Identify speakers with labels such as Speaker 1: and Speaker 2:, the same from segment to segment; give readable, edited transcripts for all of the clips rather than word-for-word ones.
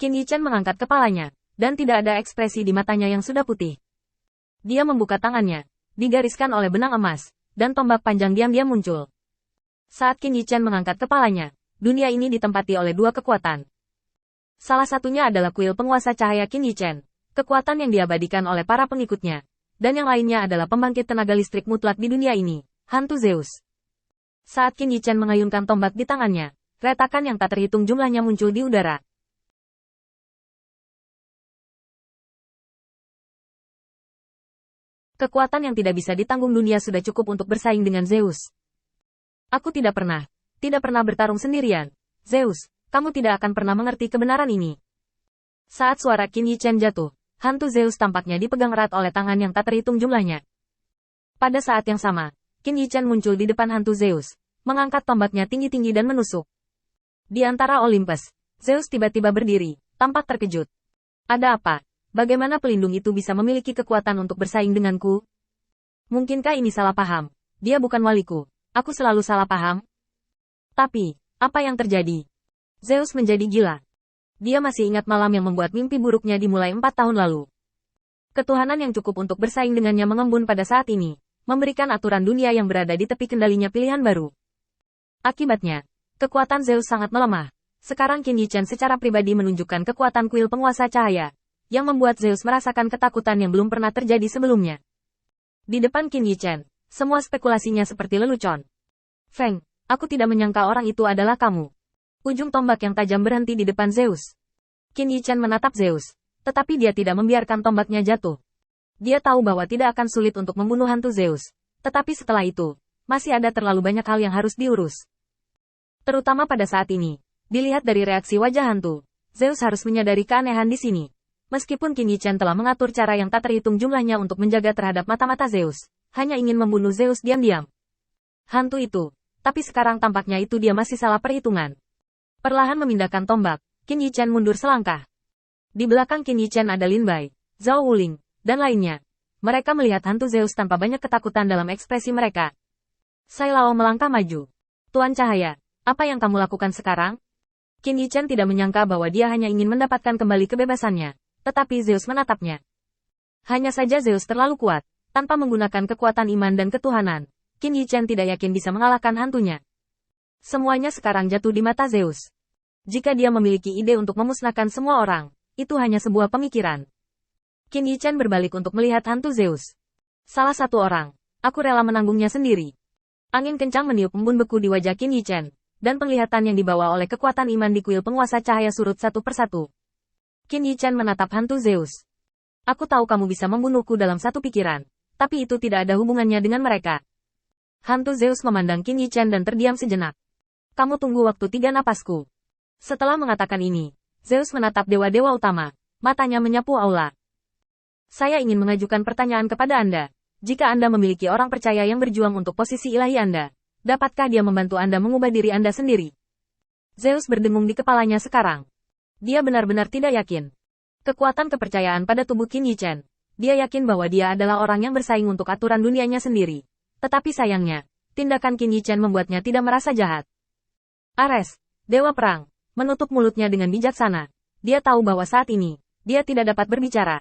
Speaker 1: Qin Yichen mengangkat kepalanya, dan tidak ada ekspresi di matanya yang sudah putih. Dia membuka tangannya, digariskan oleh benang emas, dan tombak panjang diam-diam muncul. Saat Qin Yichen mengangkat kepalanya, dunia ini ditempati oleh dua kekuatan. Salah satunya adalah kuil penguasa cahaya Qin Yichen, kekuatan yang diabadikan oleh para pengikutnya, dan yang lainnya adalah pembangkit tenaga listrik mutlak di dunia ini, hantu Zeus. Saat Qin Yichen mengayunkan tombak di tangannya, retakan yang tak terhitung jumlahnya muncul di udara. Kekuatan yang tidak bisa ditanggung dunia sudah cukup untuk bersaing dengan Zeus. Aku tidak pernah bertarung sendirian. Zeus, kamu tidak akan pernah mengerti kebenaran ini. Saat suara Qin Yichen jatuh, hantu Zeus tampaknya dipegang erat oleh tangan yang tak terhitung jumlahnya. Pada saat yang sama, Qin Yichen muncul di depan hantu Zeus, mengangkat tombaknya tinggi-tinggi dan menusuk. Di antara Olympus, Zeus tiba-tiba berdiri, tampak terkejut. Ada apa? Bagaimana pelindung itu bisa memiliki kekuatan untuk bersaing denganku? Mungkinkah ini salah paham? Dia bukan waliku. Aku selalu salah paham. Tapi, apa yang terjadi? Zeus menjadi gila. Dia masih ingat malam yang membuat mimpi buruknya dimulai 4 tahun lalu. Ketuhanan yang cukup untuk bersaing dengannya mengembun pada saat ini, memberikan aturan dunia yang berada di tepi kendalinya pilihan baru. Akibatnya, kekuatan Zeus sangat melemah. Sekarang Qin Yichen secara pribadi menunjukkan kekuatan kuil penguasa cahaya, yang membuat Zeus merasakan ketakutan yang belum pernah terjadi sebelumnya. Di depan Qin Yichen, semua spekulasinya seperti lelucon. Feng, aku tidak menyangka orang itu adalah kamu. Ujung tombak yang tajam berhenti di depan Zeus. Qin Yichen menatap Zeus, tetapi dia tidak membiarkan tombaknya jatuh. Dia tahu bahwa tidak akan sulit untuk membunuh hantu Zeus, tetapi setelah itu, masih ada terlalu banyak hal yang harus diurus. Terutama pada saat ini, dilihat dari reaksi wajah hantu, Zeus harus menyadari keanehan di sini. Meskipun Qin Yichen telah mengatur cara yang tak terhitung jumlahnya untuk menjaga terhadap mata-mata Zeus, hanya ingin membunuh Zeus diam-diam. Hantu itu, tapi sekarang tampaknya itu dia masih salah perhitungan. Perlahan memindahkan tombak, Qin Yichen mundur selangkah. Di belakang Qin Yichen ada Lin Bai, Zhao Wuling, dan lainnya. Mereka melihat hantu Zeus tanpa banyak ketakutan dalam ekspresi mereka. Sai Lao melangkah maju. Tuan Cahaya, apa yang kamu lakukan sekarang? Qin Yichen tidak menyangka bahwa dia hanya ingin mendapatkan kembali kebebasannya, tetapi Zeus menatapnya. Hanya saja Zeus terlalu kuat, tanpa menggunakan kekuatan iman dan ketuhanan. Qin Yichen tidak yakin bisa mengalahkan hantunya. Semuanya sekarang jatuh di mata Zeus. Jika dia memiliki ide untuk memusnahkan semua orang, itu hanya sebuah pemikiran. Qin Yichen berbalik untuk melihat hantu Zeus. Salah satu orang, aku rela menanggungnya sendiri. Angin kencang meniup embun beku di wajah Qin Yichen, dan penglihatan yang dibawa oleh kekuatan iman di kuil penguasa cahaya surut satu persatu. Qin Yichen menatap hantu Zeus. Aku tahu kamu bisa membunuhku dalam satu pikiran, tapi itu tidak ada hubungannya dengan mereka. Hantu Zeus memandang Qin Yichen dan terdiam sejenak. Kamu tunggu waktu 3 napasku. Setelah mengatakan ini, Zeus menatap dewa-dewa utama, matanya menyapu aula. Saya ingin mengajukan pertanyaan kepada Anda. Jika Anda memiliki orang percaya yang berjuang untuk posisi ilahi Anda, dapatkah dia membantu Anda mengubah diri Anda sendiri? Zeus berdengung di kepalanya sekarang. Dia benar-benar tidak yakin. Kekuatan kepercayaan pada tubuh Qin Yichen. Dia yakin bahwa dia adalah orang yang bersaing untuk aturan dunianya sendiri. Tetapi sayangnya, tindakan Qin Yichen membuatnya tidak merasa jahat. Ares, Dewa Perang, menutup mulutnya dengan bijaksana. Dia tahu bahwa saat ini, dia tidak dapat berbicara.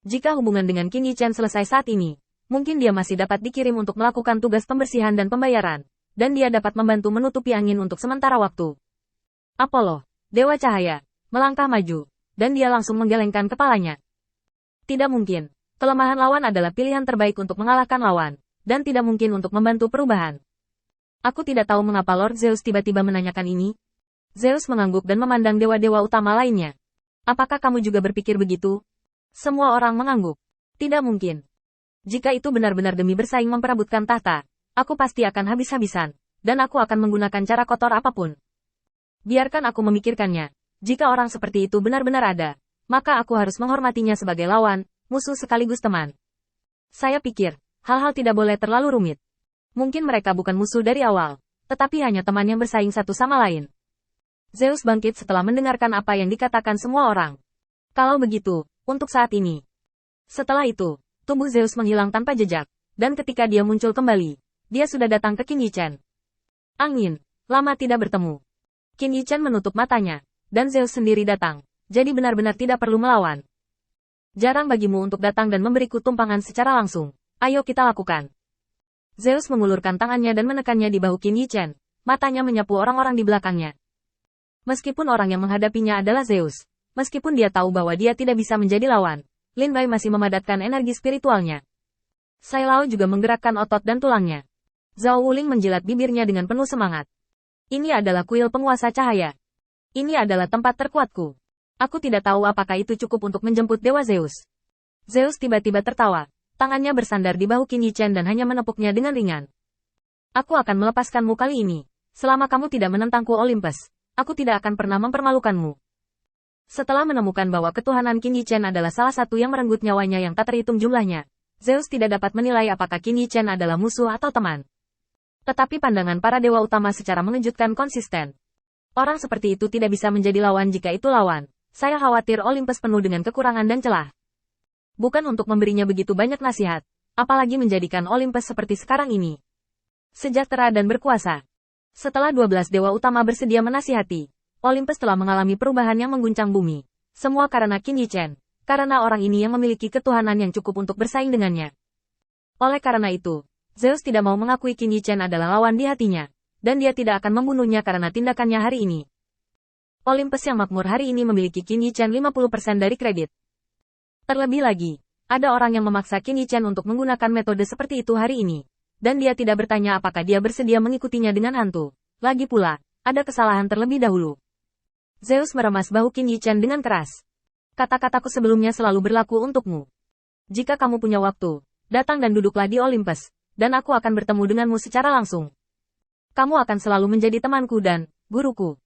Speaker 1: Jika hubungan dengan Qin Yichen selesai saat ini, mungkin dia masih dapat dikirim untuk melakukan tugas pembersihan dan pembayaran, dan dia dapat membantu menutupi angin untuk sementara waktu. Apollo, Dewa Cahaya, melangkah maju, dan dia langsung menggelengkan kepalanya. Tidak mungkin, kelemahan lawan adalah pilihan terbaik untuk mengalahkan lawan, dan tidak mungkin untuk membantu perubahan. Aku tidak tahu mengapa Lord Zeus tiba-tiba menanyakan ini. Zeus mengangguk dan memandang dewa-dewa utama lainnya. Apakah kamu juga berpikir begitu? Semua orang mengangguk. Tidak mungkin. Jika itu benar-benar demi bersaing memperebutkan tahta, aku pasti akan habis-habisan, dan aku akan menggunakan cara kotor apapun. Biarkan aku memikirkannya. Jika orang seperti itu benar-benar ada, maka aku harus menghormatinya sebagai lawan, musuh sekaligus teman. Saya pikir, hal-hal tidak boleh terlalu rumit. Mungkin mereka bukan musuh dari awal, tetapi hanya teman yang bersaing satu sama lain. Zeus bangkit setelah mendengarkan apa yang dikatakan semua orang. Kalau begitu, untuk saat ini. Setelah itu, tubuh Zeus menghilang tanpa jejak, dan ketika dia muncul kembali, dia sudah datang ke Qin Yichen. Angin, lama tidak bertemu. Qin Yichen menutup matanya, dan Zeus sendiri datang. jadi benar-benar tidak perlu melawan. Jarang bagimu untuk datang dan memberiku tumpangan secara langsung. Ayo kita lakukan. Zeus mengulurkan tangannya dan menekannya di bahu Qin Yichen. Matanya menyapu orang-orang di belakangnya. Meskipun orang yang menghadapinya adalah Zeus, meskipun dia tahu bahwa dia tidak bisa menjadi lawan, Lin Bai masih memadatkan energi spiritualnya. Sai Lao juga menggerakkan otot dan tulangnya. Zhao Wuling menjilat bibirnya dengan penuh semangat. Ini adalah kuil penguasa cahaya. Ini adalah tempat terkuatku. Aku tidak tahu apakah itu cukup untuk menjemput Dewa Zeus. Zeus tiba-tiba tertawa. Tangannya bersandar di bahu Qin Yichen dan hanya menepuknya dengan ringan. Aku akan melepaskanmu kali ini. Selama kamu tidak menentangku Olympus, aku tidak akan pernah mempermalukanmu. Setelah menemukan bahwa ketuhanan Qin Yichen adalah salah satu yang merenggut nyawanya yang tak terhitung jumlahnya, Zeus tidak dapat menilai apakah Qin Yichen adalah musuh atau teman. Tetapi pandangan para dewa utama secara mengejutkan konsisten. Orang seperti itu tidak bisa menjadi lawan jika itu lawan. Saya khawatir Olympus penuh dengan kekurangan dan celah. Bukan untuk memberinya begitu banyak nasihat, apalagi menjadikan Olympus seperti sekarang ini. Sejahtera dan berkuasa. Setelah 12 dewa utama bersedia menasihati, Olympus telah mengalami perubahan yang mengguncang bumi. Semua karena Qin Yichen, karena orang ini yang memiliki ketuhanan yang cukup untuk bersaing dengannya. Oleh karena itu, Zeus tidak mau mengakui Qin Yichen adalah lawan di hatinya, dan dia tidak akan membunuhnya karena tindakannya hari ini. Olympus yang makmur hari ini memiliki Qin Yichen 50% dari kredit. Terlebih lagi, ada orang yang memaksa Qin Yichen untuk menggunakan metode seperti itu hari ini. Dan dia tidak bertanya apakah dia bersedia mengikutinya dengan hantu. Lagi pula, ada kesalahan terlebih dahulu. Zeus meremas bahu Qin Yichen dengan keras. Kata-kataku sebelumnya selalu berlaku untukmu. Jika kamu punya waktu, datang dan duduklah di Olympus, dan aku akan bertemu denganmu secara langsung. Kamu akan selalu menjadi temanku dan guruku.